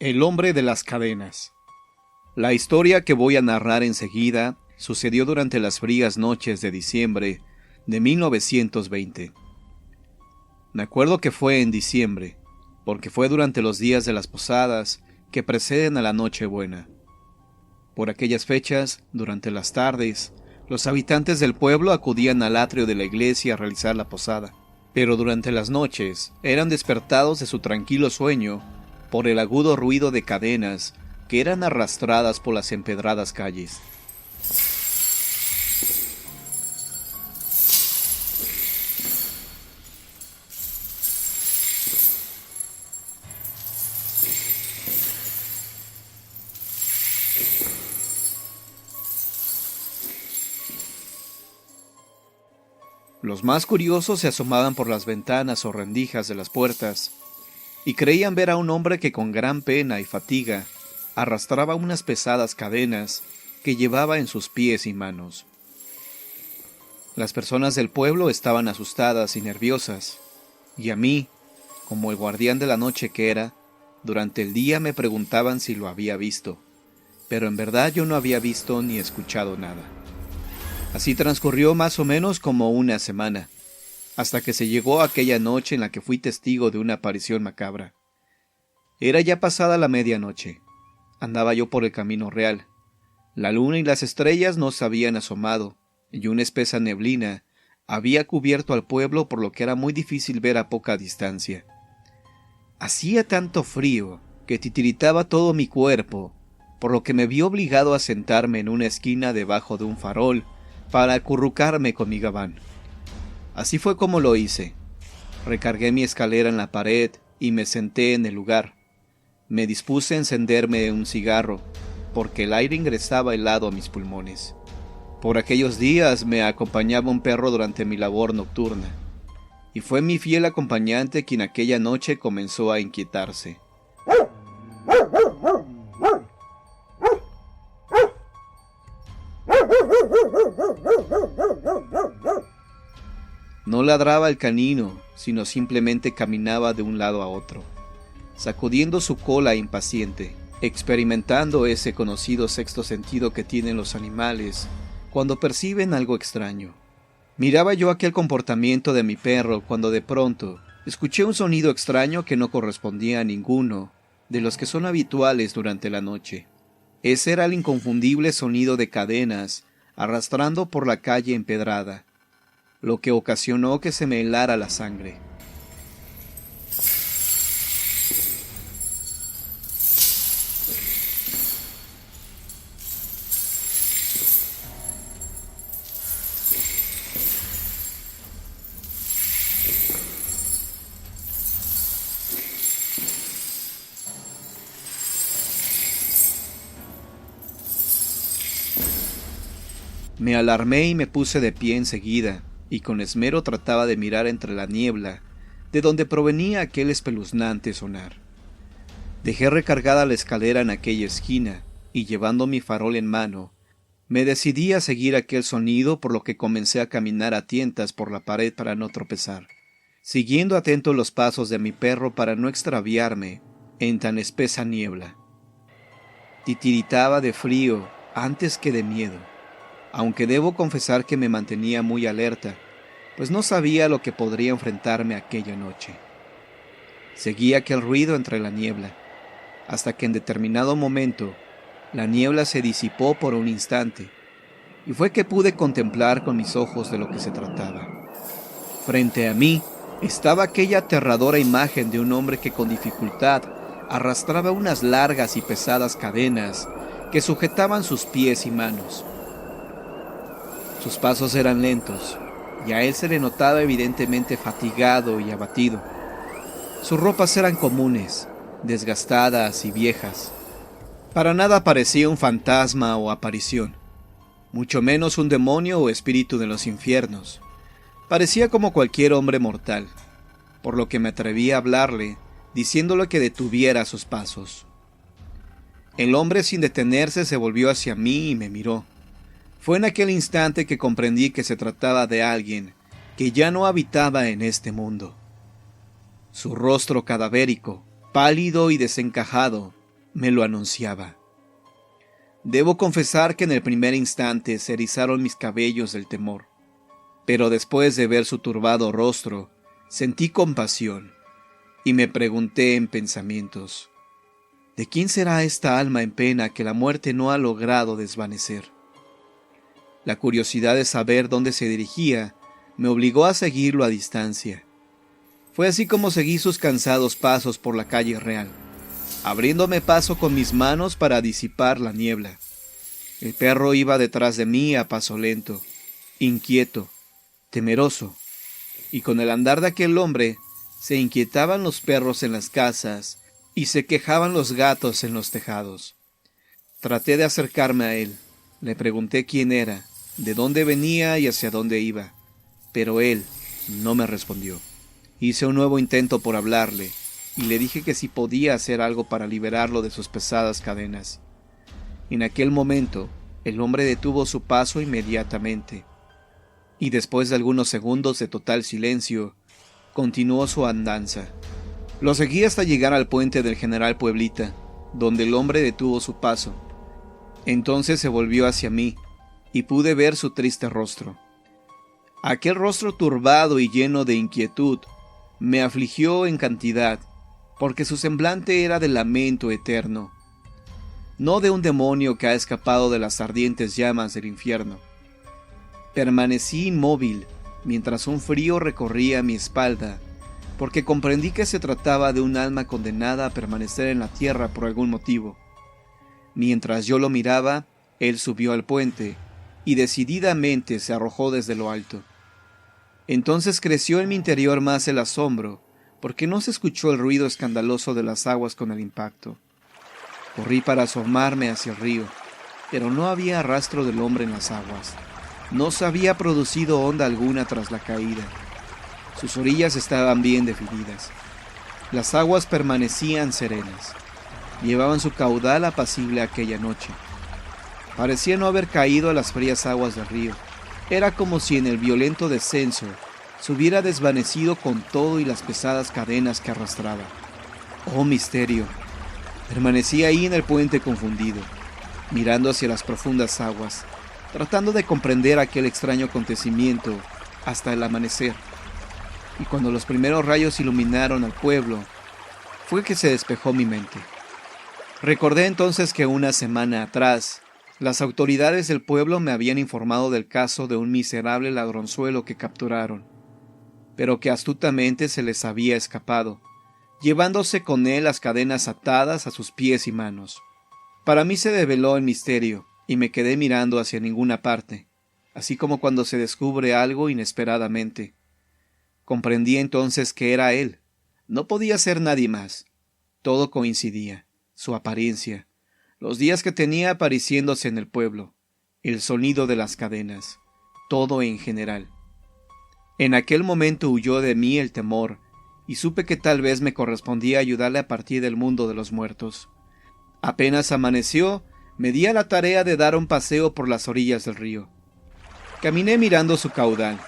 El hombre de las cadenas. La historia que voy a narrar enseguida sucedió durante las frías noches de diciembre de 1920. Me acuerdo que fue en diciembre, porque fue durante los días de las posadas que preceden a la Nochebuena. Por aquellas fechas, durante las tardes, los habitantes del pueblo acudían al atrio de la iglesia a realizar la posada, pero durante las noches eran despertados de su tranquilo sueño por el agudo ruido de cadenas que eran arrastradas por las empedradas calles. Los más curiosos se asomaban por las ventanas o rendijas de las puertas y creían ver a un hombre que con gran pena y fatiga arrastraba unas pesadas cadenas que llevaba en sus pies y manos. Las personas del pueblo estaban asustadas y nerviosas, y a mí, como el guardián de la noche que era, durante el día me preguntaban si lo había visto, pero en verdad yo no había visto ni escuchado nada. Así transcurrió más o menos como una semana, hasta que se llegó aquella noche en la que fui testigo de una aparición macabra. Era ya pasada la medianoche. Andaba yo por el camino real. La luna y las estrellas no se habían asomado, y una espesa neblina había cubierto al pueblo, por lo que era muy difícil ver a poca distancia. Hacía tanto frío que titiritaba todo mi cuerpo, por lo que me vi obligado a sentarme en una esquina debajo de un farol para acurrucarme con mi gabán. Así fue como lo hice. Recargué mi escalera en la pared y me senté en el lugar. Me dispuse a encenderme un cigarro, porque el aire ingresaba helado a mis pulmones. Por aquellos días me acompañaba un perro durante mi labor nocturna, y fue mi fiel acompañante quien aquella noche comenzó a inquietarse. No ladraba el canino, sino simplemente caminaba de un lado a otro, sacudiendo su cola impaciente, experimentando ese conocido sexto sentido que tienen los animales cuando perciben algo extraño. Miraba yo aquel comportamiento de mi perro cuando de pronto escuché un sonido extraño que no correspondía a ninguno de los que son habituales durante la noche. Ese era el inconfundible sonido de cadenas arrastrando por la calle empedrada, lo que ocasionó que se me helara la sangre. Me alarmé y me puse de pie enseguida, y con esmero trataba de mirar entre la niebla, de donde provenía aquel espeluznante sonar. Dejé recargada la escalera en aquella esquina, y llevando mi farol en mano, me decidí a seguir aquel sonido, por lo que comencé a caminar a tientas por la pared para no tropezar, siguiendo atento los pasos de mi perro para no extraviarme en tan espesa niebla. Titiritaba de frío antes que de miedo, aunque debo confesar que me mantenía muy alerta, pues no sabía lo que podría enfrentarme aquella noche. Seguí aquel ruido entre la niebla, hasta que en determinado momento la niebla se disipó por un instante, y fue que pude contemplar con mis ojos de lo que se trataba. Frente a mí estaba aquella aterradora imagen de un hombre que con dificultad arrastraba unas largas y pesadas cadenas que sujetaban sus pies y manos. Sus pasos eran lentos, y a él se le notaba evidentemente fatigado y abatido. Sus ropas eran comunes, desgastadas y viejas. Para nada parecía un fantasma o aparición, mucho menos un demonio o espíritu de los infiernos. Parecía como cualquier hombre mortal, por lo que me atreví a hablarle, diciéndole que detuviera sus pasos. El hombre, sin detenerse, se volvió hacia mí y me miró. Fue en aquel instante que comprendí que se trataba de alguien que ya no habitaba en este mundo. Su rostro cadavérico, pálido y desencajado, me lo anunciaba. Debo confesar que en el primer instante se erizaron mis cabellos del temor, pero después de ver su turbado rostro, sentí compasión y me pregunté en pensamientos: ¿de quién será esta alma en pena que la muerte no ha logrado desvanecer? La curiosidad de saber dónde se dirigía me obligó a seguirlo a distancia. Fue así como seguí sus cansados pasos por la calle real, abriéndome paso con mis manos para disipar la niebla. El perro iba detrás de mí a paso lento, inquieto, temeroso, y con el andar de aquel hombre se inquietaban los perros en las casas y se quejaban los gatos en los tejados. Traté de acercarme a él, le pregunté quién era, de dónde venía y hacia dónde iba, pero él no me respondió. Hice un nuevo intento por hablarle, y le dije que si podía hacer algo para liberarlo de sus pesadas cadenas. En aquel momento, el hombre detuvo su paso inmediatamente, y después de algunos segundos de total silencio, continuó su andanza. Lo seguí hasta llegar al puente del General Pueblita, donde el hombre detuvo su paso. Entonces se volvió hacia mí, y pude ver su triste rostro. Aquel rostro turbado y lleno de inquietud me afligió en cantidad, porque su semblante era de lamento eterno, no de un demonio que ha escapado de las ardientes llamas del infierno. Permanecí inmóvil mientras un frío recorría mi espalda, porque comprendí que se trataba de un alma condenada a permanecer en la tierra por algún motivo. Mientras yo lo miraba, él subió al puente y decididamente se arrojó desde lo alto. Entonces creció en mi interior más el asombro, porque no se escuchó el ruido escandaloso de las aguas con el impacto. Corrí para asomarme hacia el río, pero no había rastro del hombre en las aguas. No se había producido onda alguna tras la caída. Sus orillas estaban bien definidas. Las aguas permanecían serenas. Llevaban su caudal apacible aquella noche. Parecía no haber caído a las frías aguas del río. Era como si en el violento descenso se hubiera desvanecido con todo y las pesadas cadenas que arrastraba. ¡Oh misterio! Permanecí ahí en el puente confundido, mirando hacia las profundas aguas, tratando de comprender aquel extraño acontecimiento hasta el amanecer. Y cuando los primeros rayos iluminaron al pueblo, fue que se despejó mi mente. Recordé entonces que una semana atrás, las autoridades del pueblo me habían informado del caso de un miserable ladronzuelo que capturaron, pero que astutamente se les había escapado, llevándose con él las cadenas atadas a sus pies y manos. Para mí se develó el misterio, y me quedé mirando hacia ninguna parte, así como cuando se descubre algo inesperadamente. Comprendí entonces que era él. No podía ser nadie más. Todo coincidía, su apariencia, los días que tenía apareciéndose en el pueblo, el sonido de las cadenas, todo en general. En aquel momento huyó de mí el temor, y supe que tal vez me correspondía ayudarle a partir del mundo de los muertos. Apenas amaneció, me di a la tarea de dar un paseo por las orillas del río. Caminé mirando su caudal,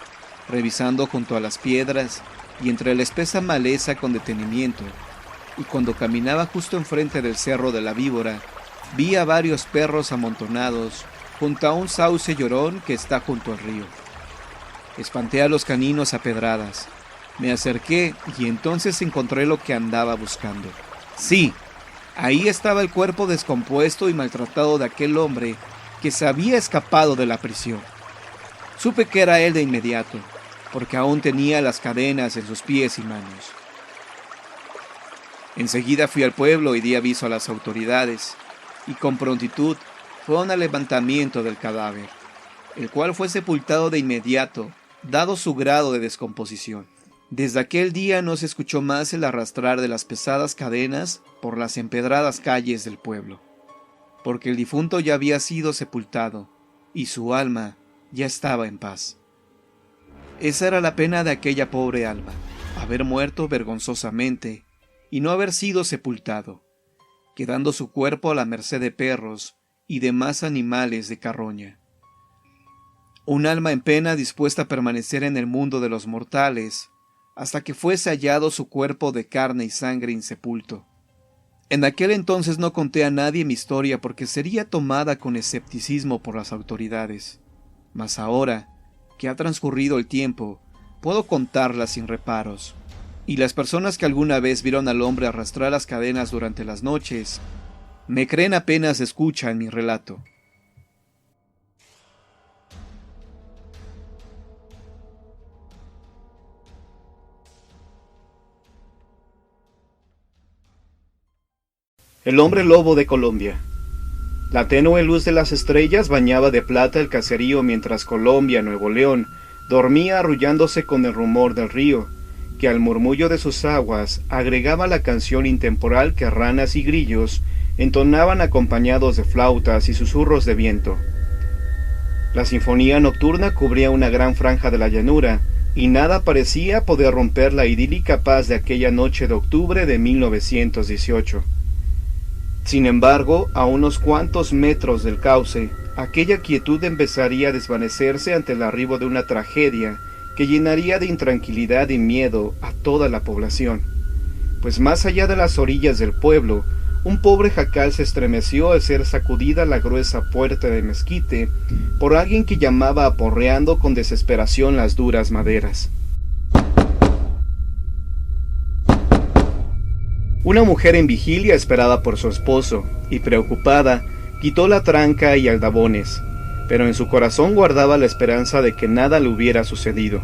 revisando junto a las piedras y entre la espesa maleza con detenimiento, y cuando caminaba justo enfrente del cerro de la Víbora, vi a varios perros amontonados junto a un sauce llorón que está junto al río. Espanté a los caninos a pedradas. Me acerqué y entonces encontré lo que andaba buscando. Sí, ahí estaba el cuerpo descompuesto y maltratado de aquel hombre que se había escapado de la prisión. Supe que era él de inmediato, porque aún tenía las cadenas en sus pies y manos. Enseguida fui al pueblo y di aviso a las autoridades, y con prontitud fueron al levantamiento del cadáver, el cual fue sepultado de inmediato, dado su grado de descomposición. Desde aquel día no se escuchó más el arrastrar de las pesadas cadenas por las empedradas calles del pueblo, porque el difunto ya había sido sepultado, y su alma ya estaba en paz. Esa era la pena de aquella pobre alma, haber muerto vergonzosamente y no haber sido sepultado, quedando su cuerpo a la merced de perros y demás animales de carroña. Un alma en pena dispuesta a permanecer en el mundo de los mortales hasta que fuese hallado su cuerpo de carne y sangre insepulto. En aquel entonces no conté a nadie mi historia porque sería tomada con escepticismo por las autoridades. Mas ahora, que ha transcurrido el tiempo, puedo contarla sin reparos. Y las personas que alguna vez vieron al hombre arrastrar las cadenas durante las noches, me creen apenas escuchan mi relato. El hombre lobo de Colombia. La tenue luz de las estrellas bañaba de plata el caserío mientras Colombia, Nuevo León, dormía arrullándose con el rumor del río, que al murmullo de sus aguas agregaba la canción intemporal que ranas y grillos entonaban acompañados de flautas y susurros de viento. La sinfonía nocturna cubría una gran franja de la llanura, y nada parecía poder romper la idílica paz de aquella noche de octubre de 1918. Sin embargo, a unos cuantos metros del cauce, aquella quietud empezaría a desvanecerse ante el arribo de una tragedia que llenaría de intranquilidad y miedo a toda la población. Pues más allá de las orillas del pueblo, un pobre jacal se estremeció al ser sacudida la gruesa puerta de mezquite por alguien que llamaba aporreando con desesperación las duras maderas. Una mujer en vigilia esperada por su esposo, y preocupada, quitó la tranca y aldabones, pero en su corazón guardaba la esperanza de que nada le hubiera sucedido.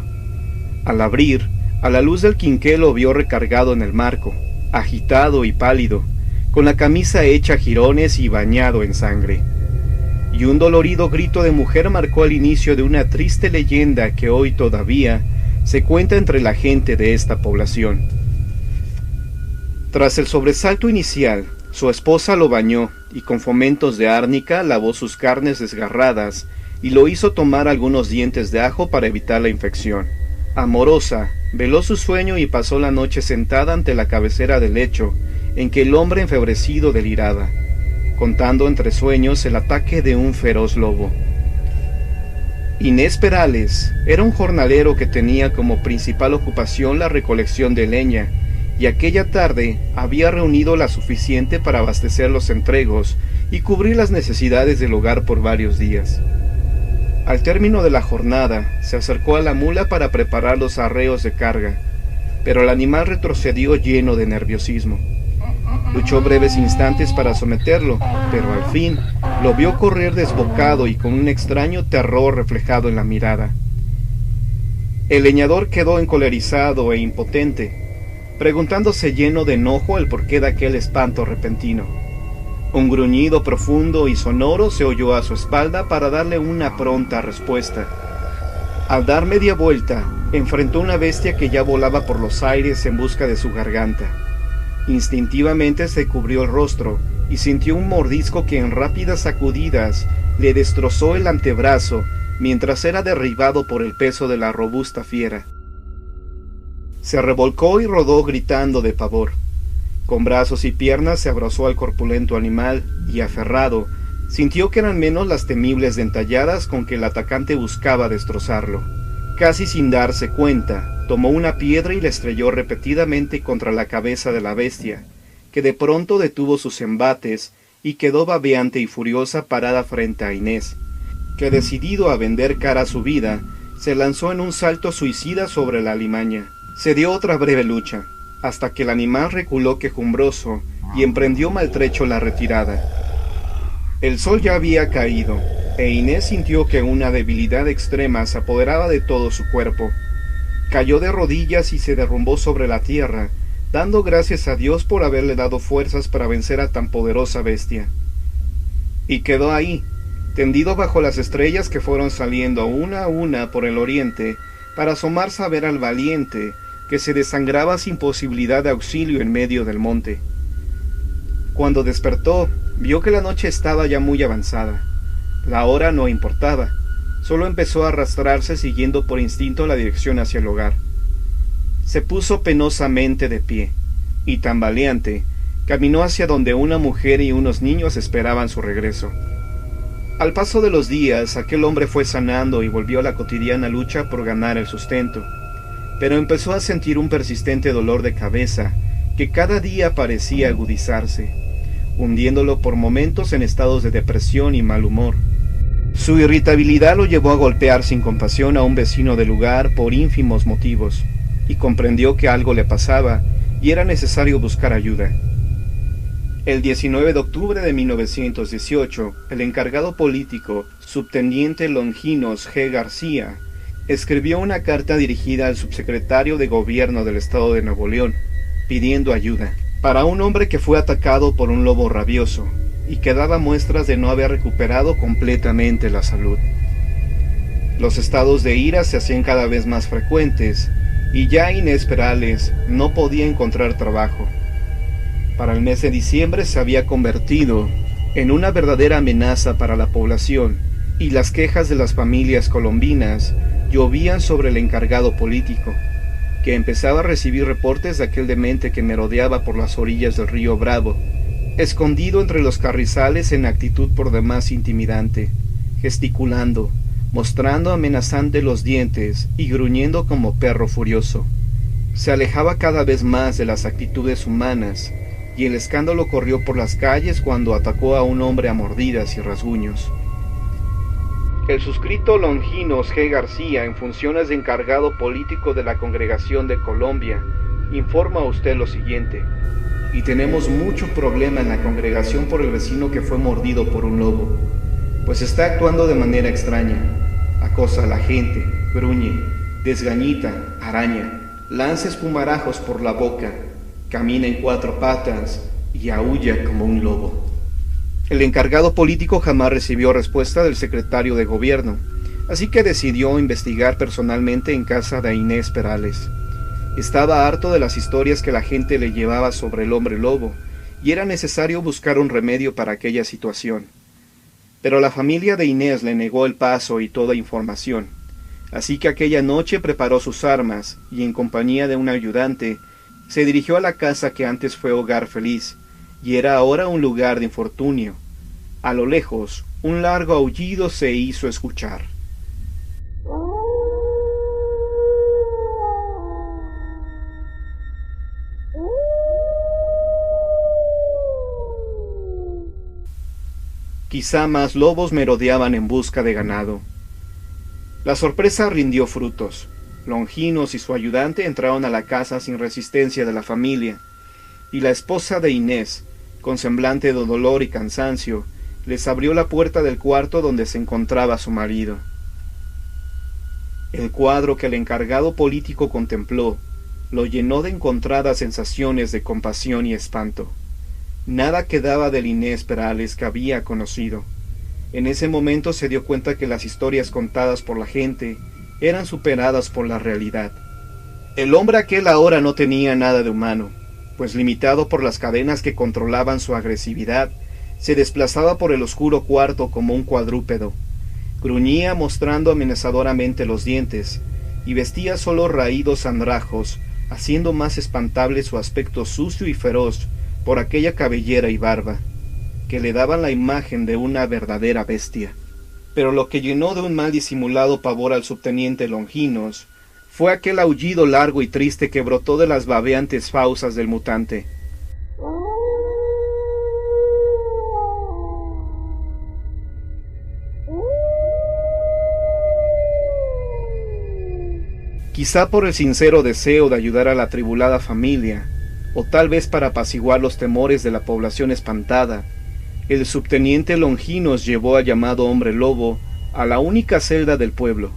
Al abrir, a la luz del quinqué lo vio recargado en el marco, agitado y pálido, con la camisa hecha jirones y bañado en sangre. Y un dolorido grito de mujer marcó el inicio de una triste leyenda que hoy todavía se cuenta entre la gente de esta población. Tras el sobresalto inicial, su esposa lo bañó y con fomentos de árnica lavó sus carnes desgarradas y lo hizo tomar algunos dientes de ajo para evitar la infección. Amorosa, veló su sueño y pasó la noche sentada ante la cabecera del lecho en que el hombre enfebrecido deliraba, contando entre sueños el ataque de un feroz lobo. Inés Perales era un jornalero que tenía como principal ocupación la recolección de leña, y aquella tarde había reunido la suficiente para abastecer los entregos y cubrir las necesidades del hogar por varios días. Al término de la jornada, se acercó a la mula para preparar los arreos de carga, pero el animal retrocedió lleno de nerviosismo. Luchó breves instantes para someterlo, pero al fin lo vio correr desbocado y con un extraño terror reflejado en la mirada. El leñador quedó encolerizado e impotente, preguntándose lleno de enojo el porqué de aquel espanto repentino. Un gruñido profundo y sonoro se oyó a su espalda para darle una pronta respuesta. Al dar media vuelta, enfrentó una bestia que ya volaba por los aires en busca de su garganta. Instintivamente se cubrió el rostro y sintió un mordisco que en rápidas sacudidas le destrozó el antebrazo mientras era derribado por el peso de la robusta fiera. Se revolcó y rodó gritando de pavor. Con brazos y piernas se abrazó al corpulento animal y, aferrado, sintió que eran menos las temibles dentalladas con que el atacante buscaba destrozarlo. Casi sin darse cuenta, tomó una piedra y la estrelló repetidamente contra la cabeza de la bestia, que de pronto detuvo sus embates y quedó babeante y furiosa parada frente a Inés, que decidido a vender cara a su vida, se lanzó en un salto suicida sobre la alimaña. Se dio otra breve lucha, hasta que el animal reculó quejumbroso y emprendió maltrecho la retirada. El sol ya había caído, e Inés sintió que una debilidad extrema se apoderaba de todo su cuerpo. Cayó de rodillas y se derrumbó sobre la tierra, dando gracias a Dios por haberle dado fuerzas para vencer a tan poderosa bestia. Y quedó ahí, tendido bajo las estrellas que fueron saliendo una a una por el oriente, para asomarse a ver al valiente, que se desangraba sin posibilidad de auxilio en medio del monte. Cuando despertó, vio que la noche estaba ya muy avanzada. La hora no importaba, solo empezó a arrastrarse siguiendo por instinto la dirección hacia el hogar. Se puso penosamente de pie, y tambaleante, caminó hacia donde una mujer y unos niños esperaban su regreso. Al paso de los días, aquel hombre fue sanando y volvió a la cotidiana lucha por ganar el sustento, pero empezó a sentir un persistente dolor de cabeza que cada día parecía agudizarse, hundiéndolo por momentos en estados de depresión y mal humor. Su irritabilidad lo llevó a golpear sin compasión a un vecino del lugar por ínfimos motivos, y comprendió que algo le pasaba y era necesario buscar ayuda. El 19 de octubre de 1918, el encargado político, subteniente Longinos G. García, escribió una carta dirigida al subsecretario de Gobierno del Estado de Nuevo León, pidiendo ayuda, para un hombre que fue atacado por un lobo rabioso, y que daba muestras de no haber recuperado completamente la salud. Los estados de ira se hacían cada vez más frecuentes, y ya Inés Perales no podía encontrar trabajo. Para el mes de diciembre se había convertido en una verdadera amenaza para la población, y las quejas de las familias colombinas llovían sobre el encargado político, que empezaba a recibir reportes de aquel demente que merodeaba por las orillas del río Bravo, escondido entre los carrizales en actitud por demás intimidante, gesticulando, mostrando amenazante los dientes y gruñendo como perro furioso. Se alejaba cada vez más de las actitudes humanas, y el escándalo corrió por las calles cuando atacó a un hombre a mordidas y rasguños. El suscrito Longinos G. García, en funciones de encargado político de la Congregación de Colombia, informa a usted lo siguiente: y tenemos mucho problema en la congregación por el vecino que fue mordido por un lobo, pues está actuando de manera extraña, acosa a la gente, gruñe, desgañita, araña, lanza espumarajos por la boca, camina en 4 patas y aúlla como un lobo. El encargado político jamás recibió respuesta del secretario de Gobierno, así que decidió investigar personalmente en casa de Inés Perales. Estaba harto de las historias que la gente le llevaba sobre el hombre lobo, y era necesario buscar un remedio para aquella situación. Pero la familia de Inés le negó el paso y toda información, así que aquella noche preparó sus armas y, en compañía de un ayudante, se dirigió a la casa que antes fue hogar feliz, y era ahora un lugar de infortunio. A lo lejos, un largo aullido se hizo escuchar. Quizá más lobos merodeaban en busca de ganado. La sorpresa rindió frutos. Longinos y su ayudante entraron a la casa sin resistencia de la familia, y la esposa de Inés, con semblante de dolor y cansancio, les abrió la puerta del cuarto donde se encontraba su marido. El cuadro que el encargado político contempló lo llenó de encontradas sensaciones de compasión y espanto. Nada quedaba del Inés Perales que había conocido. En ese momento se dio cuenta que las historias contadas por la gente eran superadas por la realidad. El hombre aquel ahora no tenía nada de humano, pues limitado por las cadenas que controlaban su agresividad, se desplazaba por el oscuro cuarto como un cuadrúpedo. Gruñía mostrando amenazadoramente los dientes, y vestía solo raídos andrajos, haciendo más espantable su aspecto sucio y feroz por aquella cabellera y barba, que le daban la imagen de una verdadera bestia. Pero lo que llenó de un mal disimulado pavor al subteniente Longinos fue aquel aullido largo y triste que brotó de las babeantes fauces del mutante. Quizá por el sincero deseo de ayudar a la atribulada familia, o tal vez para apaciguar los temores de la población espantada, el subteniente Longinos llevó al llamado hombre lobo a la única celda del pueblo,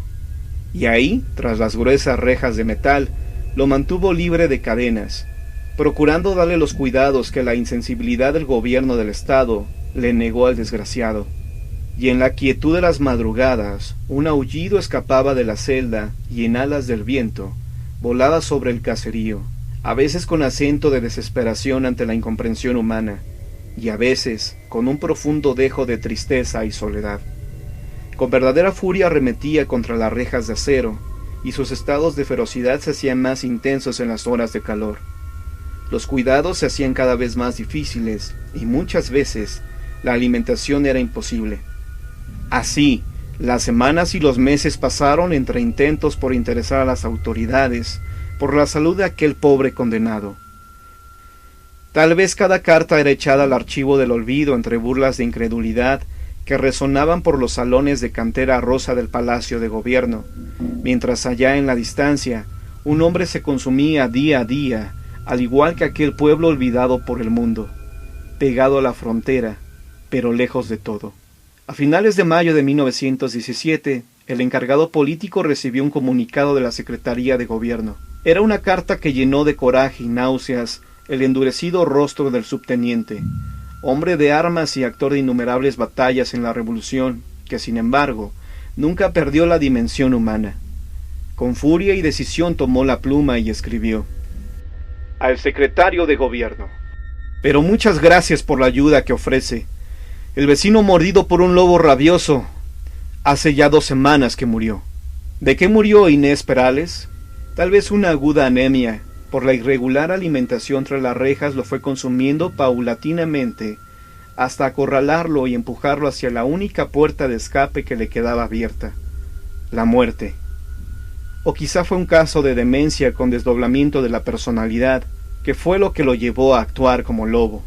y ahí, tras las gruesas rejas de metal, lo mantuvo libre de cadenas, procurando darle los cuidados que la insensibilidad del gobierno del estado le negó al desgraciado. Y en la quietud de las madrugadas, un aullido escapaba de la celda y en alas del viento volaba sobre el caserío, a veces con acento de desesperación ante la incomprensión humana, y a veces con un profundo dejo de tristeza y soledad. Con verdadera furia arremetía contra las rejas de acero, y sus estados de ferocidad se hacían más intensos en las horas de calor. Los cuidados se hacían cada vez más difíciles, y muchas veces la alimentación era imposible. Así, las semanas y los meses pasaron entre intentos por interesar a las autoridades por la salud de aquel pobre condenado. Tal vez cada carta era echada al archivo del olvido entre burlas de incredulidad que resonaban por los salones de cantera rosa del Palacio de Gobierno, mientras allá en la distancia un hombre se consumía día a día, al igual que aquel pueblo olvidado por el mundo, pegado a la frontera, pero lejos de todo. A finales de mayo de 1917, el encargado político recibió un comunicado de la Secretaría de Gobierno. Era una carta que llenó de coraje y náuseas el endurecido rostro del subteniente, hombre de armas y actor de innumerables batallas en la Revolución, que sin embargo nunca perdió la dimensión humana. Con furia y decisión tomó la pluma y escribió: Al secretario de Gobierno. Pero muchas gracias por la ayuda que ofrece. El vecino mordido por un lobo rabioso hace ya 2 semanas que murió. ¿De qué murió Inés Perales? Tal vez una aguda anemia. Por la irregular alimentación tras las rejas lo fue consumiendo paulatinamente hasta acorralarlo y empujarlo hacia la única puerta de escape que le quedaba abierta: la muerte. O quizá fue un caso de demencia con desdoblamiento de la personalidad, que fue lo que lo llevó a actuar como lobo.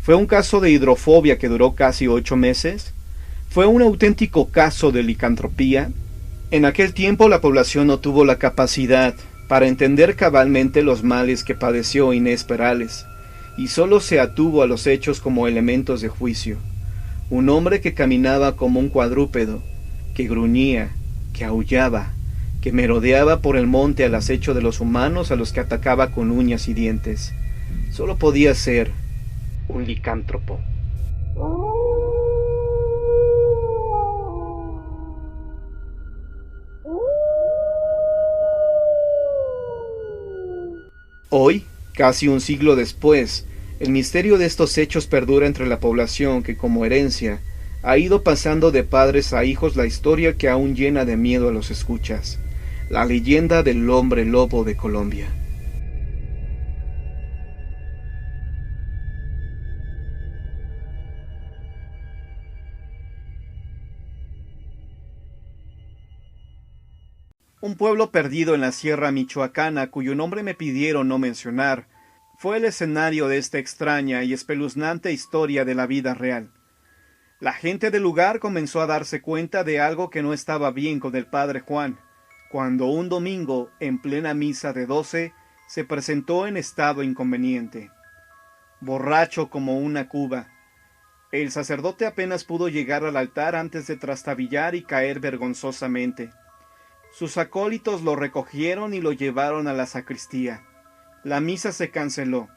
¿Fue un caso de hidrofobia que duró casi 8 meses? ¿Fue un auténtico caso de licantropía? En aquel tiempo la población no tuvo la capacidad para entender cabalmente los males que padeció Inés Perales, y sólo se atuvo a los hechos como elementos de juicio. Un hombre que caminaba como un cuadrúpedo, que gruñía, que aullaba, que merodeaba por el monte al acecho de los humanos a los que atacaba con uñas y dientes. Solo podía ser un licántropo. Hoy, casi un siglo después, el misterio de estos hechos perdura entre la población que, como herencia, ha ido pasando de padres a hijos la historia que aún llena de miedo a los escuchas: la leyenda del hombre lobo de Colombia. Un pueblo perdido en la sierra michoacana, cuyo nombre me pidieron no mencionar, fue el escenario de esta extraña y espeluznante historia de la vida real. La gente del lugar comenzó a darse cuenta de algo que no estaba bien con el padre Juan, cuando un domingo, en plena misa de 12, se presentó en estado inconveniente. Borracho como una cuba, el sacerdote apenas pudo llegar al altar antes de trastabillar y caer vergonzosamente. Sus acólitos lo recogieron y lo llevaron a la sacristía. La misa se canceló,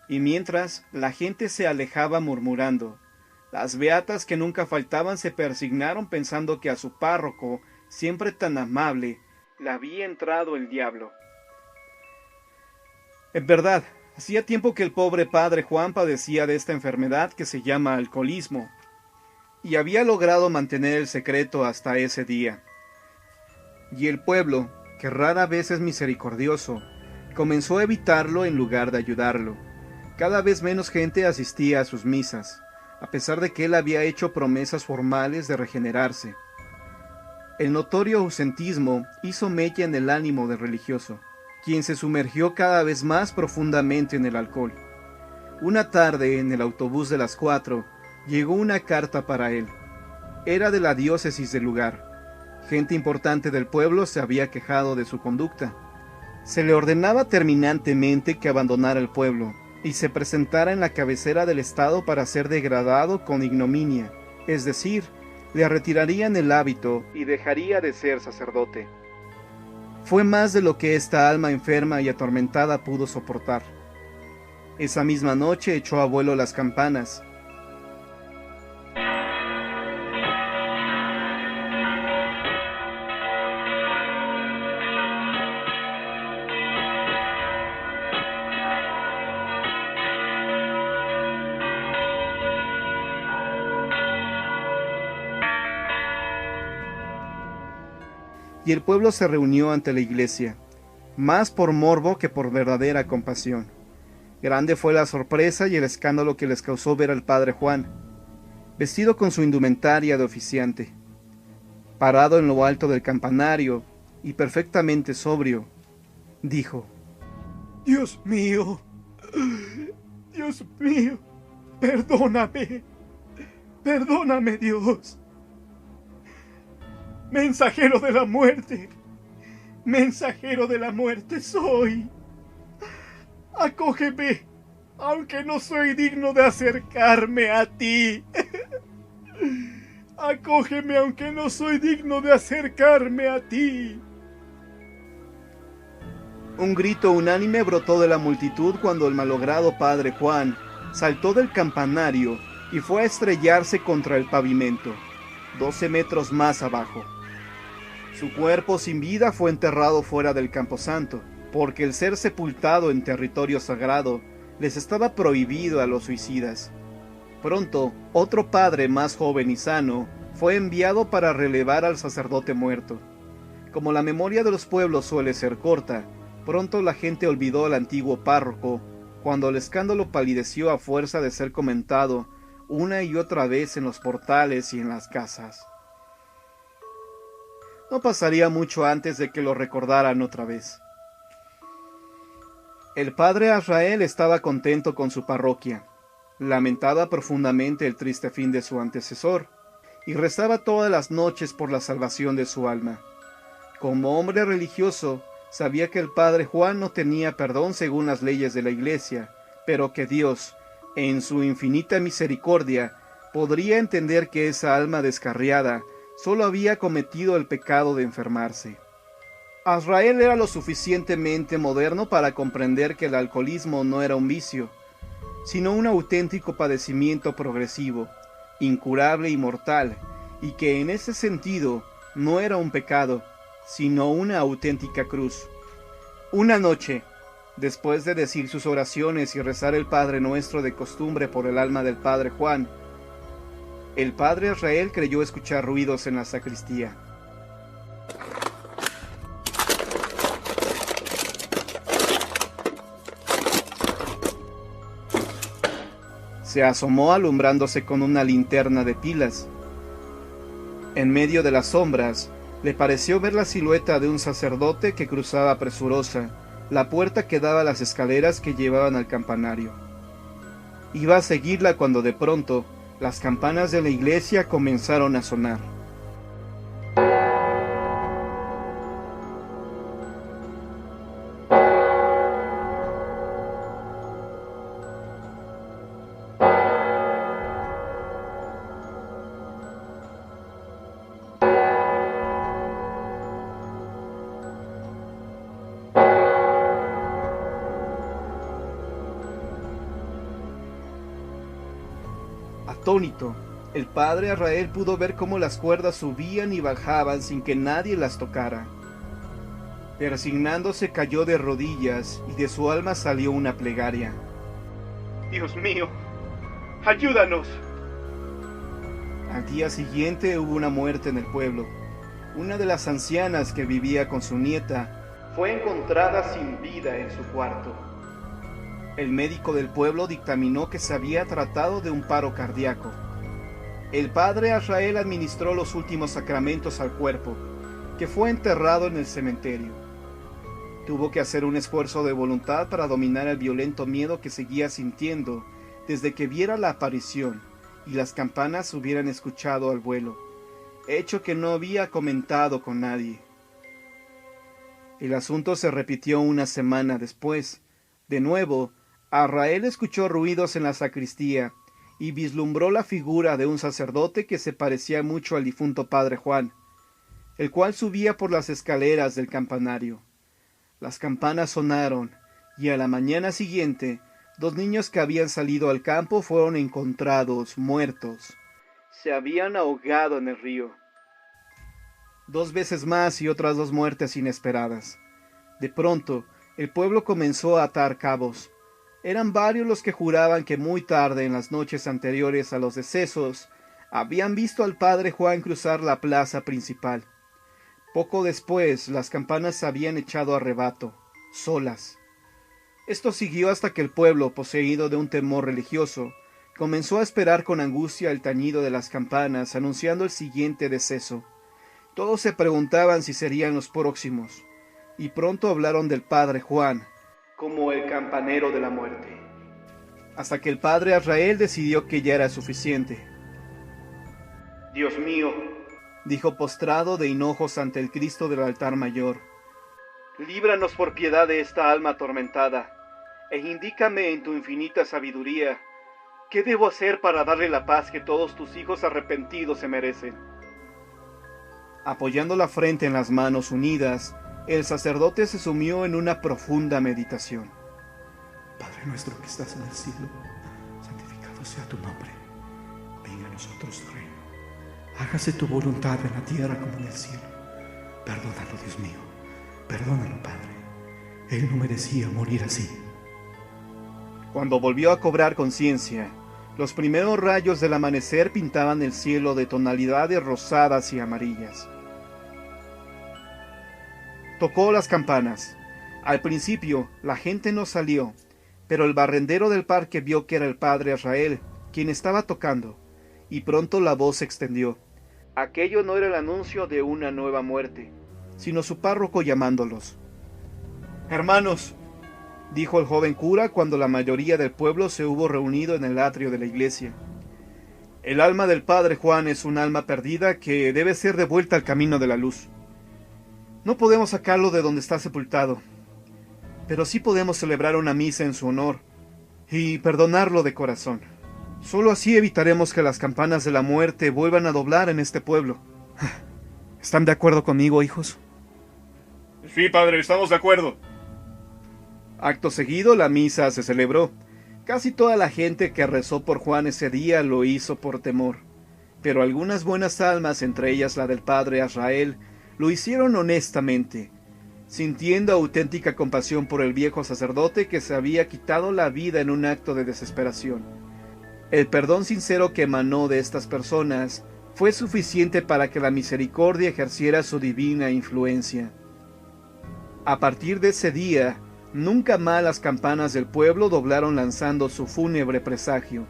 y mientras la gente se alejaba murmurando, las beatas que nunca faltaban se persignaron pensando que a su párroco, siempre tan amable, le había entrado el diablo. En verdad, hacía tiempo que el pobre padre Juan padecía de esta enfermedad que se llama alcoholismo, y había logrado mantener el secreto hasta ese día. Y el pueblo, que rara vez es misericordioso, comenzó a evitarlo en lugar de ayudarlo. Cada vez menos gente asistía a sus misas, a pesar de que él había hecho promesas formales de regenerarse. El notorio ausentismo hizo mella en el ánimo del religioso, quien se sumergió cada vez más profundamente en el alcohol. Una tarde, en el autobús de las 4, llegó una carta para él. Era de la diócesis del lugar. Gente importante del pueblo se había quejado de su conducta. Se le ordenaba terminantemente que abandonara el pueblo y se presentara en la cabecera del estado para ser degradado con ignominia, es decir, le retirarían el hábito y dejaría de ser sacerdote. Fue más de lo que esta alma enferma y atormentada pudo soportar. Esa misma noche echó a vuelo las campanas. Y el pueblo se reunió ante la iglesia, más por morbo que por verdadera compasión. Grande fue la sorpresa y el escándalo que les causó ver al padre Juan, vestido con su indumentaria de oficiante, parado en lo alto del campanario y perfectamente sobrio, dijo: «Dios mío, Dios mío, perdóname. Perdóname, Dios. Mensajero de la muerte. Mensajero de la muerte soy. Acógeme, aunque no soy digno de acercarme a ti. Acógeme, aunque no soy digno de acercarme a ti. Un grito unánime brotó de la multitud cuando el malogrado padre Juan saltó del campanario y fue a estrellarse contra el pavimento, 12 metros más abajo. Su cuerpo sin vida fue enterrado fuera del camposanto, porque el ser sepultado en territorio sagrado les estaba prohibido a los suicidas. Pronto, otro padre más joven y sano fue enviado para relevar al sacerdote muerto. Como la memoria de los pueblos suele ser corta, pronto la gente olvidó al antiguo párroco, cuando el escándalo palideció a fuerza de ser comentado una y otra vez en los portales y en las casas. No pasaría mucho antes de que lo recordaran otra vez. El padre Azrael estaba contento con su parroquia, lamentaba profundamente el triste fin de su antecesor, y rezaba todas las noches por la salvación de su alma. Como hombre religioso, sabía que el padre Juan no tenía perdón según las leyes de la Iglesia, pero que Dios, en su infinita misericordia, podría entender que esa alma descarriada solo había cometido el pecado de enfermarse. Azrael era lo suficientemente moderno para comprender que el alcoholismo no era un vicio, sino un auténtico padecimiento progresivo, incurable y mortal, y que en ese sentido no era un pecado, sino una auténtica cruz. Una noche, después de decir sus oraciones y rezar el Padre Nuestro de costumbre por el alma del padre Juan, el padre Azrael creyó escuchar ruidos en la sacristía. Se asomó alumbrándose con una linterna de pilas. En medio de las sombras, le pareció ver la silueta de un sacerdote que cruzaba presurosa la puerta que daba a las escaleras que llevaban al campanario. Iba a seguirla cuando de pronto las campanas de la iglesia comenzaron a sonar. Atónito, el padre Azrael pudo ver cómo las cuerdas subían y bajaban sin que nadie las tocara. Persignándose cayó de rodillas y de su alma salió una plegaria. Dios mío, ayúdanos. Al día siguiente hubo una muerte en el pueblo. Una de las ancianas que vivía con su nieta fue encontrada sin vida en su cuarto. El médico del pueblo dictaminó que se había tratado de un paro cardíaco. El padre Azrael administró los últimos sacramentos al cuerpo, que fue enterrado en el cementerio. Tuvo que hacer un esfuerzo de voluntad para dominar el violento miedo que seguía sintiendo desde que viera la aparición y las campanas hubieran escuchado al vuelo, hecho que no había comentado con nadie. El asunto se repitió una semana después. De nuevo, Azrael escuchó ruidos en la sacristía y vislumbró la figura de un sacerdote que se parecía mucho al difunto padre Juan, el cual subía por las escaleras del campanario. Las campanas sonaron, y a la mañana siguiente, 2 niños que habían salido al campo fueron encontrados muertos. Se habían ahogado en el río. 2 veces más y otras 2 muertes inesperadas. De pronto, el pueblo comenzó a atar cabos. Eran varios los que juraban que muy tarde en las noches anteriores a los decesos habían visto al padre Juan cruzar la plaza principal. Poco después las campanas se habían echado a rebato, solas. Esto siguió hasta que el pueblo, poseído de un temor religioso, comenzó a esperar con angustia el tañido de las campanas anunciando el siguiente deceso. Todos se preguntaban si serían los próximos, y pronto hablaron del padre Juan como el campanero de la muerte. hasta que el padre Azrael decidió que ya era suficiente. Dios mío, dijo postrado de hinojos ante el Cristo del altar mayor, líbranos por piedad de esta alma atormentada, e indícame en tu infinita sabiduría, ¿qué debo hacer para darle la paz que todos tus hijos arrepentidos se merecen? Apoyando la frente en las manos unidas, el sacerdote se sumió en una profunda meditación. Padre nuestro que estás en el cielo, santificado sea tu nombre. Venga a nosotros tu reino. Hágase tu voluntad en la tierra como en el cielo. Perdónalo, Dios mío. Perdónalo, Padre. Él no merecía morir así. Cuando volvió a cobrar conciencia, los primeros rayos del amanecer pintaban el cielo de tonalidades rosadas y amarillas. Tocó las campanas. Al principio, la gente no salió, pero el barrendero del parque vio que era el padre Azrael quien estaba tocando, y pronto la voz se extendió. Aquello no era el anuncio de una nueva muerte, sino su párroco llamándolos. «Hermanos», dijo el joven cura cuando la mayoría del pueblo se hubo reunido en el atrio de la iglesia, «el alma del padre Juan es un alma perdida que debe ser devuelta al camino de la luz. No podemos sacarlo de donde está sepultado, pero sí podemos celebrar una misa en su honor y perdonarlo de corazón. Solo así evitaremos que las campanas de la muerte vuelvan a doblar en este pueblo. ¿Están de acuerdo conmigo, hijos?» Sí, padre, estamos de acuerdo. Acto seguido, la misa se celebró. Casi toda la gente que rezó por Juan ese día lo hizo por temor, pero algunas buenas almas, entre ellas la del padre Azrael, lo hicieron honestamente, sintiendo auténtica compasión por el viejo sacerdote que se había quitado la vida en un acto de desesperación. El perdón sincero que emanó de estas personas fue suficiente para que la misericordia ejerciera su divina influencia. A partir de ese día, nunca más las campanas del pueblo doblaron lanzando su fúnebre presagio,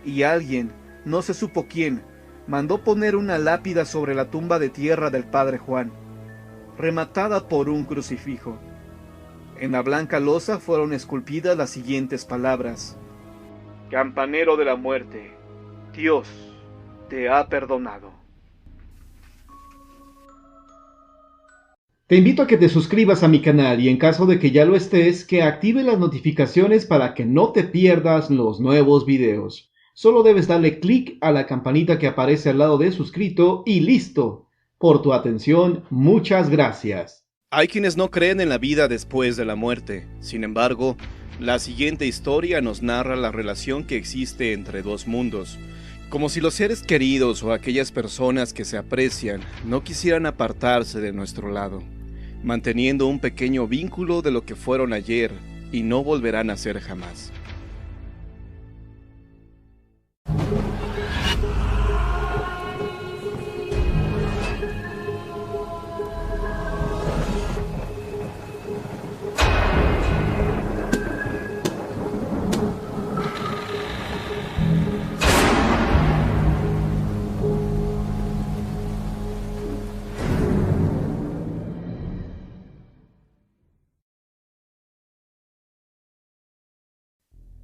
y alguien, no se supo quién, mandó poner una lápida sobre la tumba de tierra del padre Juan, rematada por un crucifijo. En la blanca losa fueron esculpidas las siguientes palabras: «Campanero de la muerte, Dios te ha perdonado». Te invito a que te suscribas a mi canal y en caso de que ya lo estés, que active las notificaciones para que no te pierdas los nuevos videos. Solo debes darle clic a la campanita que aparece al lado de suscrito y listo. Por tu atención, muchas gracias. Hay quienes no creen en la vida después de la muerte. Sin embargo, la siguiente historia nos narra la relación que existe entre dos mundos, como si los seres queridos o aquellas personas que se aprecian no quisieran apartarse de nuestro lado, manteniendo un pequeño vínculo de lo que fueron ayer y no volverán a ser jamás.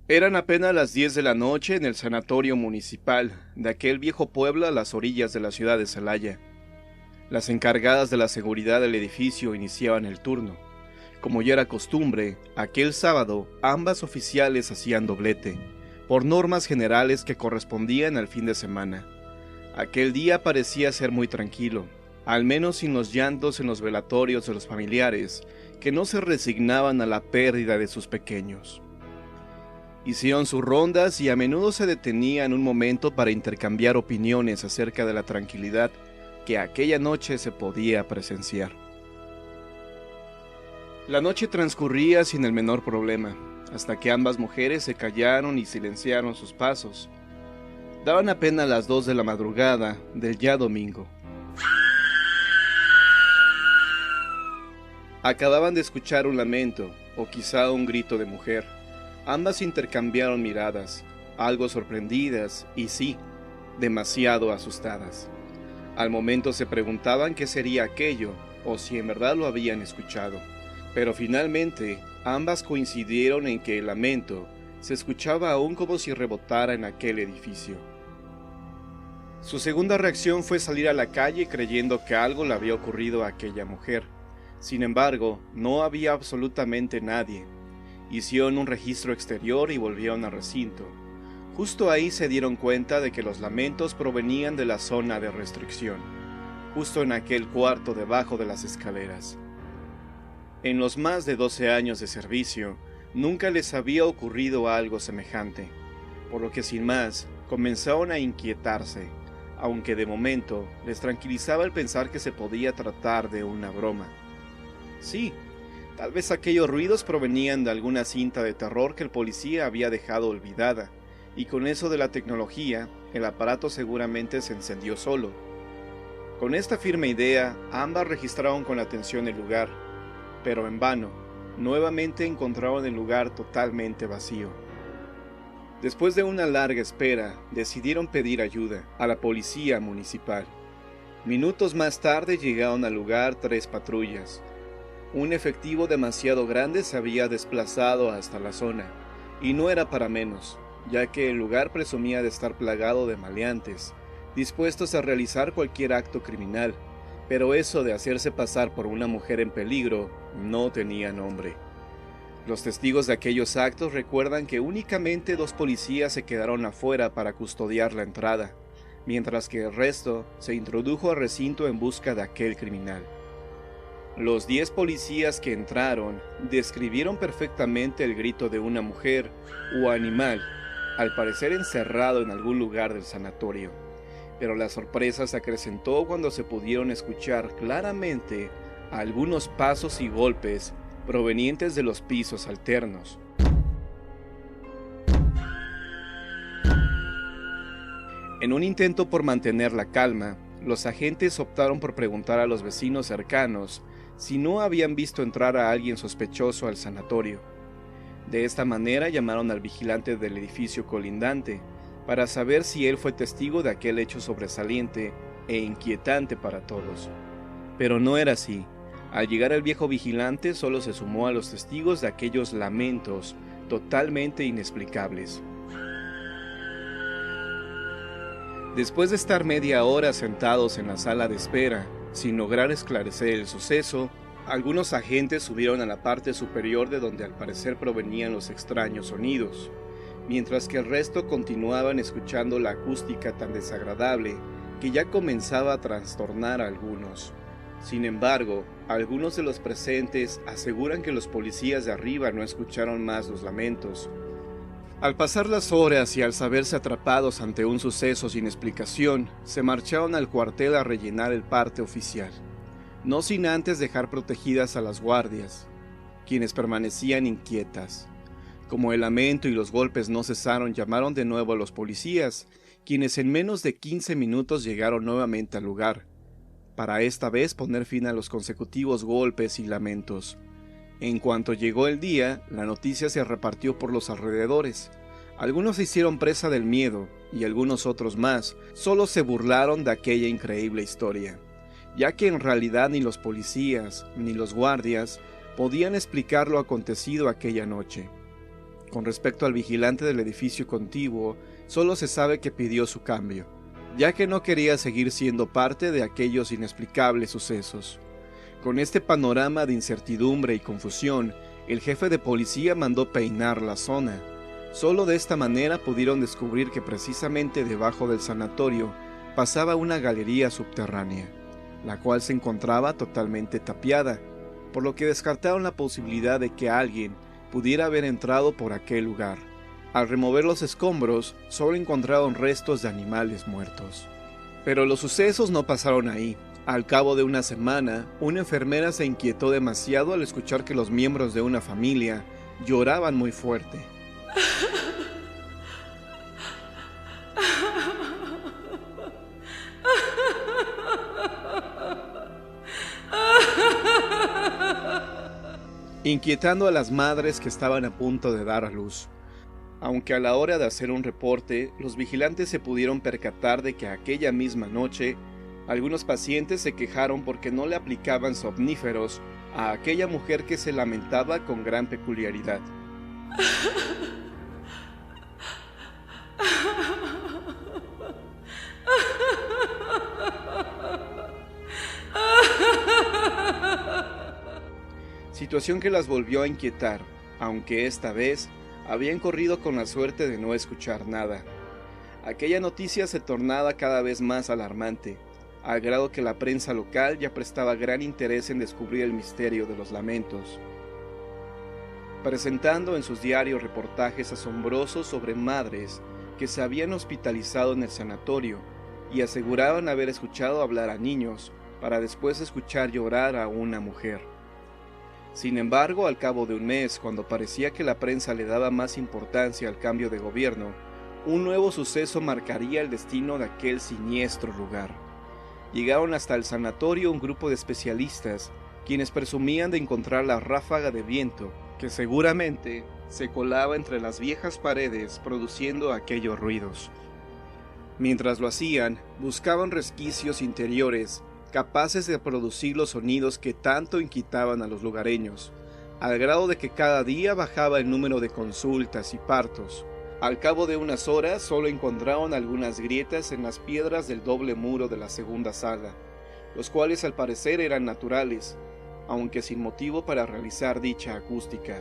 Eran apenas las 10 de la noche en el sanatorio municipal de aquel viejo pueblo a las orillas de la ciudad de Celaya. Las encargadas de la seguridad del edificio iniciaban el turno. Como ya era costumbre, aquel sábado ambas oficiales hacían doblete, por normas generales que correspondían al fin de semana. Aquel día parecía ser muy tranquilo, al menos sin los llantos en los velatorios de los familiares, que no se resignaban a la pérdida de sus pequeños. Hicieron sus rondas y a menudo se detenían un momento para intercambiar opiniones acerca de la tranquilidad que aquella noche se podía presenciar. La noche transcurría sin el menor problema, hasta que ambas mujeres se callaron y silenciaron sus pasos. Daban apenas las 2 de la madrugada del ya domingo. Acababan de escuchar un lamento, o quizá un grito de mujer. Ambas intercambiaron miradas, algo sorprendidas y sí, demasiado asustadas. Al momento se preguntaban qué sería aquello, o si en verdad lo habían escuchado. Pero finalmente, ambas coincidieron en que el lamento se escuchaba aún como si rebotara en aquel edificio. Su segunda reacción fue salir a la calle creyendo que algo le había ocurrido a aquella mujer. Sin embargo, no había absolutamente nadie. Hicieron un registro exterior y volvieron al recinto. Justo ahí se dieron cuenta de que los lamentos provenían de la zona de restricción, justo en aquel cuarto debajo de las escaleras. En los más de 12 años de servicio, nunca les había ocurrido algo semejante, por lo que sin más, comenzaron a inquietarse, aunque de momento les tranquilizaba el pensar que se podía tratar de una broma. Sí, tal vez aquellos ruidos provenían de alguna cinta de terror que el policía había dejado olvidada, y con eso de la tecnología, el aparato seguramente se encendió solo. Con esta firme idea, ambas registraron con atención el lugar, pero en vano. Nuevamente encontraron el lugar totalmente vacío. Después de una larga espera, decidieron pedir ayuda a la policía municipal. Minutos más tarde llegaron al lugar 3 patrullas. Un efectivo demasiado grande se había desplazado hasta la zona, y no era para menos, ya que el lugar presumía de estar plagado de maleantes, dispuestos a realizar cualquier acto criminal, pero eso de hacerse pasar por una mujer en peligro no tenía nombre. Los testigos de aquellos actos recuerdan que únicamente 2 policías se quedaron afuera para custodiar la entrada, mientras que el resto se introdujo al recinto en busca de aquel criminal. Los 10 policías que entraron describieron perfectamente el grito de una mujer o animal, al parecer encerrado en algún lugar del sanatorio, pero la sorpresa se acrecentó cuando se pudieron escuchar claramente algunos pasos y golpes provenientes de los pisos alternos. En un intento por mantener la calma, los agentes optaron por preguntar a los vecinos cercanos si no habían visto entrar a alguien sospechoso al sanatorio. De esta manera llamaron al vigilante del edificio colindante para saber si él fue testigo de aquel hecho sobresaliente e inquietante para todos. Pero no era así. Al llegar el viejo vigilante solo se sumó a los testigos de aquellos lamentos totalmente inexplicables. Después de estar media hora sentados en la sala de espera, sin lograr esclarecer el suceso, algunos agentes subieron a la parte superior de donde al parecer provenían los extraños sonidos, mientras que el resto continuaban escuchando la acústica tan desagradable que ya comenzaba a trastornar a algunos. Sin embargo, algunos de los presentes aseguran que los policías de arriba no escucharon más los lamentos. Al pasar las horas y al saberse atrapados ante un suceso sin explicación, se marcharon al cuartel a rellenar el parte oficial, no sin antes dejar protegidas a las guardias, quienes permanecían inquietas. Como el lamento y los golpes no cesaron, llamaron de nuevo a los policías, quienes en menos de 15 minutos llegaron nuevamente al lugar, para esta vez poner fin a los consecutivos golpes y lamentos. En cuanto llegó el día, la noticia se repartió por los alrededores. Algunos se hicieron presa del miedo, y algunos otros más solo se burlaron de aquella increíble historia, ya que en realidad ni los policías ni los guardias podían explicar lo acontecido aquella noche. Con respecto al vigilante del edificio contiguo, solo se sabe que pidió su cambio, ya que no quería seguir siendo parte de aquellos inexplicables sucesos. Con este panorama de incertidumbre y confusión, el jefe de policía mandó peinar la zona. Solo de esta manera pudieron descubrir que precisamente debajo del sanatorio pasaba una galería subterránea, la cual se encontraba totalmente tapiada, por lo que descartaron la posibilidad de que alguien pudiera haber entrado por aquel lugar. Al remover los escombros, solo encontraron restos de animales muertos. Pero los sucesos no pasaron ahí. Al cabo de una semana, una enfermera se inquietó demasiado al escuchar que los miembros de una familia lloraban muy fuerte. Inquietando a las madres que estaban a punto de dar a luz. Aunque a la hora de hacer un reporte, los vigilantes se pudieron percatar de que aquella misma noche, algunos pacientes se quejaron porque no le aplicaban somníferos a aquella mujer que se lamentaba con gran peculiaridad. Situación que las volvió a inquietar, aunque esta vez habían corrido con la suerte de no escuchar nada. Aquella noticia se tornaba cada vez más alarmante, al grado que la prensa local ya prestaba gran interés en descubrir el misterio de los lamentos, presentando en sus diarios reportajes asombrosos sobre madres que se habían hospitalizado en el sanatorio y aseguraban haber escuchado hablar a niños para después escuchar llorar a una mujer. Sin embargo, al cabo de un mes, cuando parecía que la prensa le daba más importancia al cambio de gobierno, un nuevo suceso marcaría el destino de aquel siniestro lugar. Llegaron hasta el sanatorio un grupo de especialistas, quienes presumían de encontrar la ráfaga de viento, que seguramente se colaba entre las viejas paredes produciendo aquellos ruidos. Mientras lo hacían, buscaban resquicios interiores capaces de producir los sonidos que tanto inquietaban a los lugareños, al grado de que cada día bajaba el número de consultas y partos. Al cabo de unas horas solo encontraron algunas grietas en las piedras del doble muro de la segunda sala, los cuales al parecer eran naturales, aunque sin motivo para realizar dicha acústica.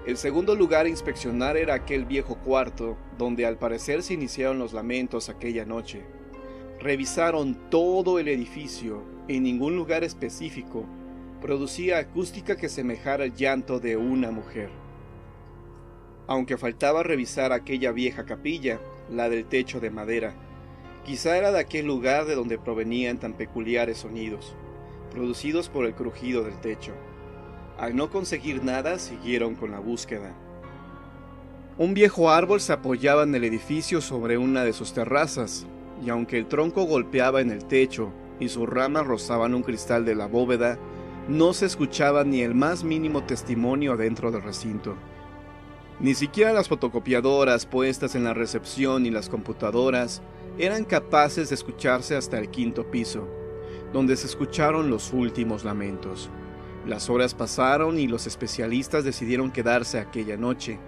El segundo lugar a inspeccionar era aquel viejo cuarto, donde al parecer se iniciaron los lamentos aquella noche. Revisaron todo el edificio, en ningún lugar específico producía acústica que semejara el llanto de una mujer. Aunque faltaba revisar aquella vieja capilla, la del techo de madera. Quizá era de aquel lugar de donde provenían tan peculiares sonidos, producidos por el crujido del techo. Al no conseguir nada, siguieron con la búsqueda. Un viejo árbol se apoyaba en el edificio sobre una de sus terrazas, y aunque el tronco golpeaba en el techo y sus ramas rozaban un cristal de la bóveda, no se escuchaba ni el más mínimo testimonio dentro del recinto. Ni siquiera las fotocopiadoras puestas en la recepción y las computadoras eran capaces de escucharse hasta el quinto piso, donde se escucharon los últimos lamentos. Las horas pasaron y los especialistas decidieron quedarse aquella noche,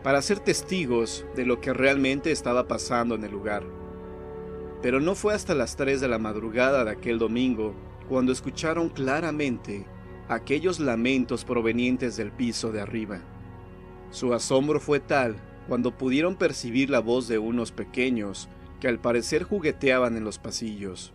para ser testigos de lo que realmente estaba pasando en el lugar. Pero no fue hasta las 3 de la madrugada de aquel domingo cuando escucharon claramente aquellos lamentos provenientes del piso de arriba. Su asombro fue tal cuando pudieron percibir la voz de unos pequeños que al parecer jugueteaban en los pasillos.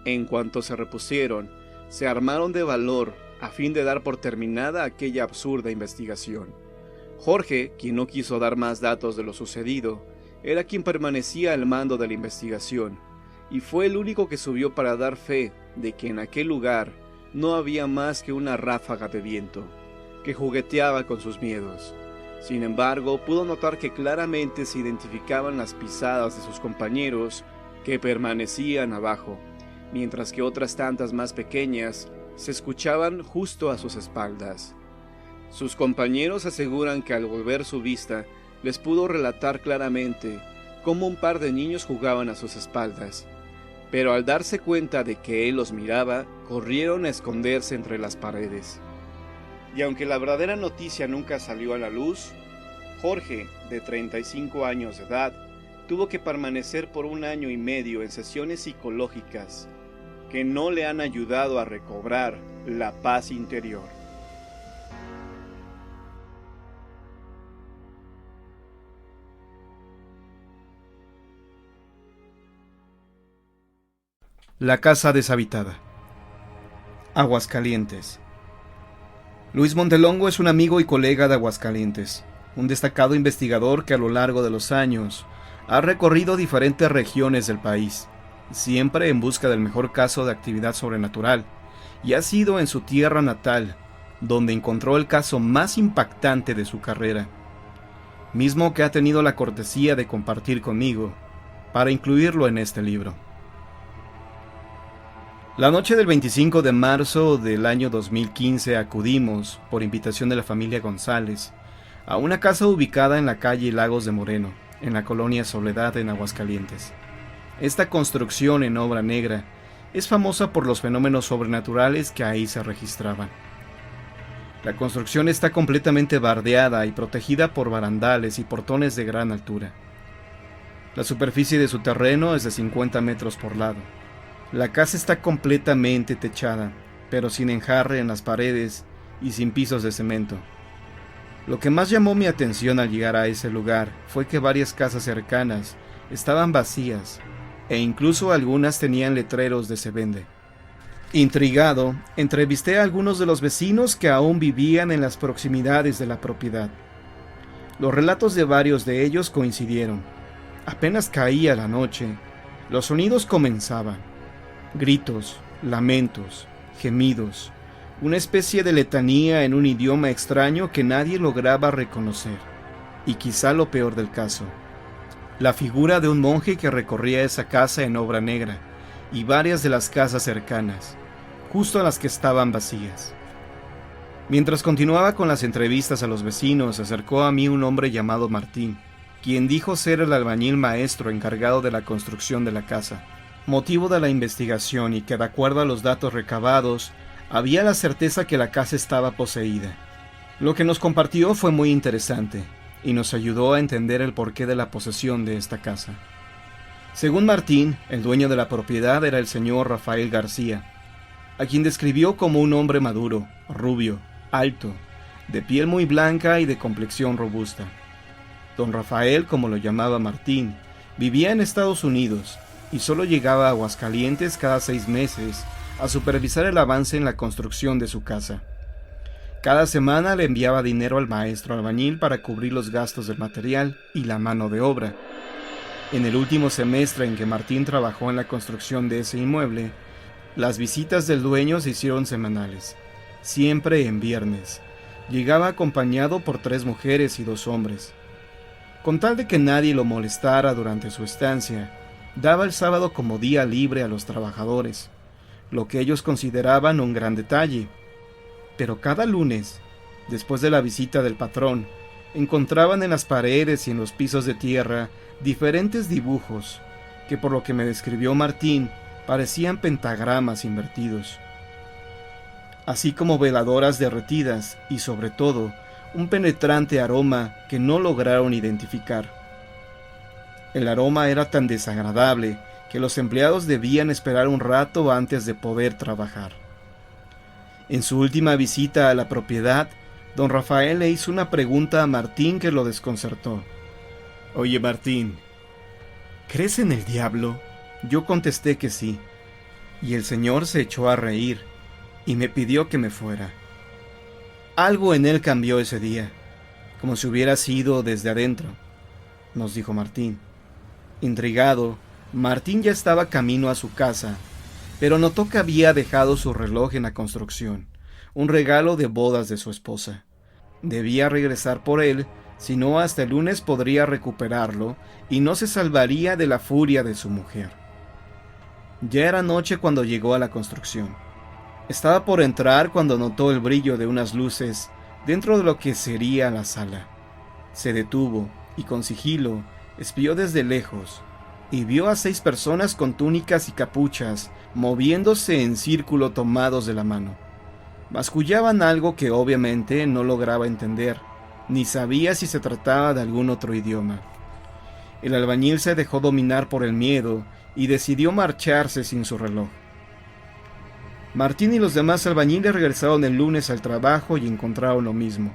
En cuanto se repusieron, se armaron de valor a fin de dar por terminada aquella absurda investigación. Jorge, quien no quiso dar más datos de lo sucedido, era quien permanecía al mando de la investigación, y fue el único que subió para dar fe de que en aquel lugar no había más que una ráfaga de viento, que jugueteaba con sus miedos. Sin embargo, pudo notar que claramente se identificaban las pisadas de sus compañeros que permanecían abajo, mientras que otras tantas más pequeñas se escuchaban justo a sus espaldas. Sus compañeros aseguran que al volver su vista les pudo relatar claramente cómo un par de niños jugaban a sus espaldas, pero al darse cuenta de que él los miraba, corrieron a esconderse entre las paredes. Y aunque la verdadera noticia nunca salió a la luz, Jorge, de 35 años de edad, tuvo que permanecer por 1 año y medio en sesiones psicológicas que no le han ayudado a recobrar la paz interior. La casa deshabitada. Aguascalientes. Luis Montelongo es un amigo y colega de Aguascalientes, un destacado investigador que a lo largo de los años ha recorrido diferentes regiones del país, siempre en busca del mejor caso de actividad sobrenatural, y ha sido en su tierra natal donde encontró el caso más impactante de su carrera, mismo que ha tenido la cortesía de compartir conmigo para incluirlo en este libro. La noche del 25 de marzo del año 2015 acudimos, por invitación de la familia González, a una casa ubicada en la calle Lagos de Moreno, en la colonia Soledad en Aguascalientes. Esta construcción en obra negra es famosa por los fenómenos sobrenaturales que ahí se registraban. La construcción está completamente bardeada y protegida por barandales y portones de gran altura. La superficie de su terreno es de 50 metros por lado. La casa está completamente techada, pero sin enjarre en las paredes y sin pisos de cemento. Lo que más llamó mi atención al llegar a ese lugar fue que varias casas cercanas estaban vacías e incluso algunas tenían letreros de "se vende". Intrigado, entrevisté a algunos de los vecinos que aún vivían en las proximidades de la propiedad. Los relatos de varios de ellos coincidieron. Apenas caía la noche, los sonidos comenzaban. Gritos, lamentos, gemidos, una especie de letanía en un idioma extraño que nadie lograba reconocer. Y quizá lo peor del caso, la figura de un monje que recorría esa casa en obra negra y varias de las casas cercanas, justo a las que estaban vacías. Mientras continuaba con las entrevistas a los vecinos, se acercó a mí un hombre llamado Martín, quien dijo ser el albañil maestro encargado de la construcción de la casa, motivo de la investigación, y que de acuerdo a los datos recabados, había la certeza que la casa estaba poseída. Lo que nos compartió fue muy interesante, y nos ayudó a entender el porqué de la posesión de esta casa. Según Martín, el dueño de la propiedad era el señor Rafael García, a quien describió como un hombre maduro, rubio, alto, de piel muy blanca y de complexión robusta. Don Rafael, como lo llamaba Martín, vivía en Estados Unidos y solo llegaba a Aguascalientes cada 6 meses a supervisar el avance en la construcción de su casa. Cada semana le enviaba dinero al maestro albañil para cubrir los gastos del material y la mano de obra. En el último semestre en que Martín trabajó en la construcción de ese inmueble, las visitas del dueño se hicieron semanales, siempre en viernes. Llegaba acompañado por 3 mujeres y 2 hombres. Con tal de que nadie lo molestara durante su estancia, daba el sábado como día libre a los trabajadores, lo que ellos consideraban un gran detalle. Pero cada lunes, después de la visita del patrón, encontraban en las paredes y en los pisos de tierra diferentes dibujos que, por lo que me describió Martín, parecían pentagramas invertidos, así como veladoras derretidas y, sobre todo, un penetrante aroma que no lograron identificar. El aroma era tan desagradable que los empleados debían esperar un rato antes de poder trabajar. En su última visita a la propiedad, don Rafael le hizo una pregunta a Martín que lo desconcertó. «Oye, Martín, ¿crees en el diablo?». Yo contesté que sí, y el señor se echó a reír y me pidió que me fuera. Algo en él cambió ese día, como si hubiera sido desde adentro, nos dijo Martín. Intrigado, Martín ya estaba camino a su casa, pero notó que había dejado su reloj en la construcción, un regalo de bodas de su esposa. Debía regresar por él, si no hasta el lunes podría recuperarlo y no se salvaría de la furia de su mujer. Ya era noche cuando llegó a la construcción. Estaba por entrar cuando notó el brillo de unas luces dentro de lo que sería la sala. Se detuvo y con sigilo espió desde lejos y vio a 6 personas con túnicas y capuchas moviéndose en círculo tomados de la mano. Mascullaban algo que obviamente no lograba entender, ni sabía si se trataba de algún otro idioma. El albañil se dejó dominar por el miedo y decidió marcharse sin su reloj. Martín y los demás albañiles regresaron el lunes al trabajo y encontraron lo mismo.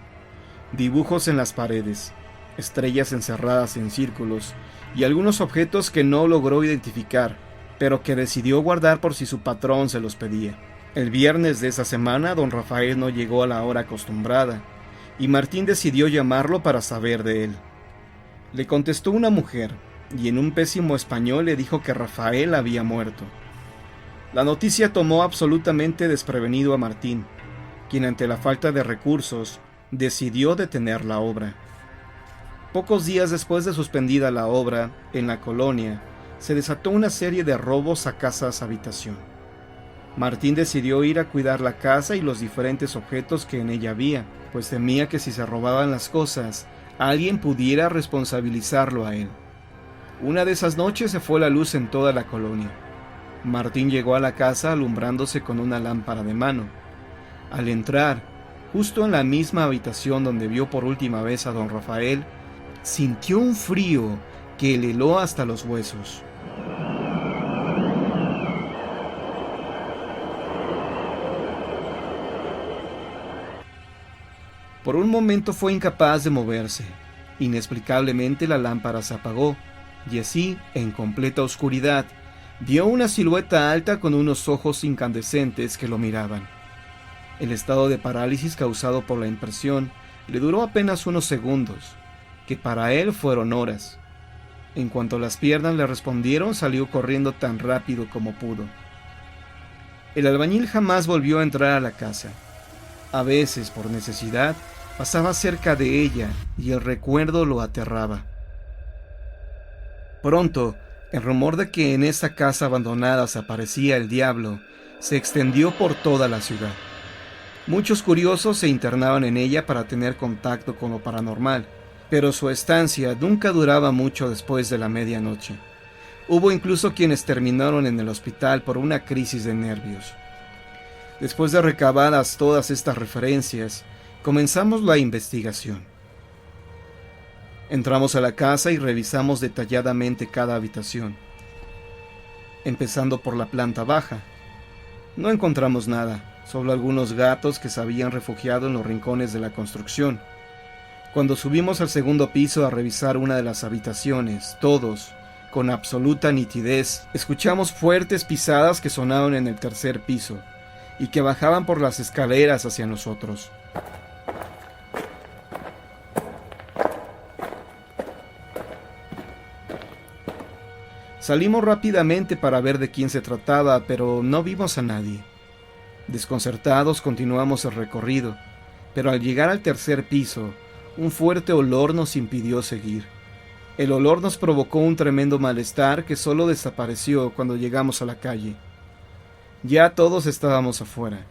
Dibujos en las paredes, estrellas encerradas en círculos y algunos objetos que no logró identificar, pero que decidió guardar por si su patrón se los pedía. El viernes de esa semana, don Rafael no llegó a la hora acostumbrada, y Martín decidió llamarlo para saber de él. Le contestó una mujer, y en un pésimo español le dijo que Rafael había muerto. La noticia tomó absolutamente desprevenido a Martín, quien ante la falta de recursos decidió detener la obra. Pocos días después de suspendida la obra, en la colonia, se desató una serie de robos a casas habitación. Martín decidió ir a cuidar la casa y los diferentes objetos que en ella había, pues temía que si se robaban las cosas, alguien pudiera responsabilizarlo a él. Una de esas noches se fue la luz en toda la colonia. Martín llegó a la casa alumbrándose con una lámpara de mano. Al entrar, justo en la misma habitación donde vio por última vez a don Rafael, sintió un frío que le heló hasta los huesos. Por un momento fue incapaz de moverse. Inexplicablemente la lámpara se apagó, y así, en completa oscuridad, vio una silueta alta con unos ojos incandescentes que lo miraban. El estado de parálisis causado por la impresión le duró apenas unos segundos, que para él fueron horas. En cuanto las piernas le respondieron, salió corriendo tan rápido como pudo. El albañil jamás volvió a entrar a la casa. A veces, por necesidad, pasaba cerca de ella y el recuerdo lo aterraba. Pronto, el rumor de que en esa casa abandonada se aparecía el diablo se extendió por toda la ciudad. Muchos curiosos se internaban en ella para tener contacto con lo paranormal, pero su estancia nunca duraba mucho después de la medianoche. Hubo incluso quienes terminaron en el hospital por una crisis de nervios. Después de recabadas todas estas referencias, comenzamos la investigación. Entramos a la casa y revisamos detalladamente cada habitación, empezando por la planta baja. No encontramos nada, solo algunos gatos que se habían refugiado en los rincones de la construcción. Cuando subimos al segundo piso a revisar una de las habitaciones, todos, con absoluta nitidez, escuchamos fuertes pisadas que sonaban en el tercer piso y que bajaban por las escaleras hacia nosotros. Salimos rápidamente para ver de quién se trataba, pero no vimos a nadie. Desconcertados continuamos el recorrido, pero al llegar al tercer piso, un fuerte olor nos impidió seguir. El olor nos provocó un tremendo malestar que solo desapareció cuando llegamos a la calle. Ya todos estábamos afuera.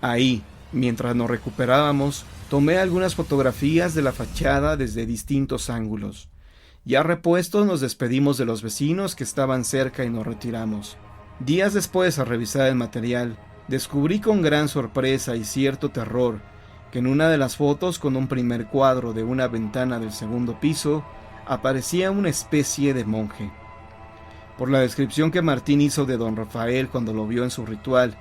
Ahí, mientras nos recuperábamos, tomé algunas fotografías de la fachada desde distintos ángulos. Ya repuestos, nos despedimos de los vecinos que estaban cerca y nos retiramos. Días después, al revisar el material, descubrí con gran sorpresa y cierto terror que en una de las fotos, con un primer cuadro de una ventana del segundo piso, aparecía una especie de monje. Por la descripción que Martín hizo de don Rafael cuando lo vio en su ritual,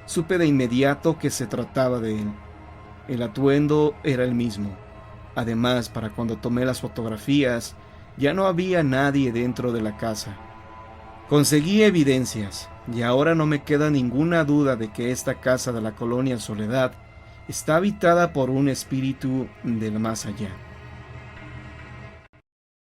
supe de inmediato que se trataba de él. El atuendo era el mismo. Además, para cuando tomé las fotografías, ya no había nadie dentro de la casa. Conseguí evidencias, y ahora no me queda ninguna duda de que esta casa de la colonia Soledad está habitada por un espíritu del más allá.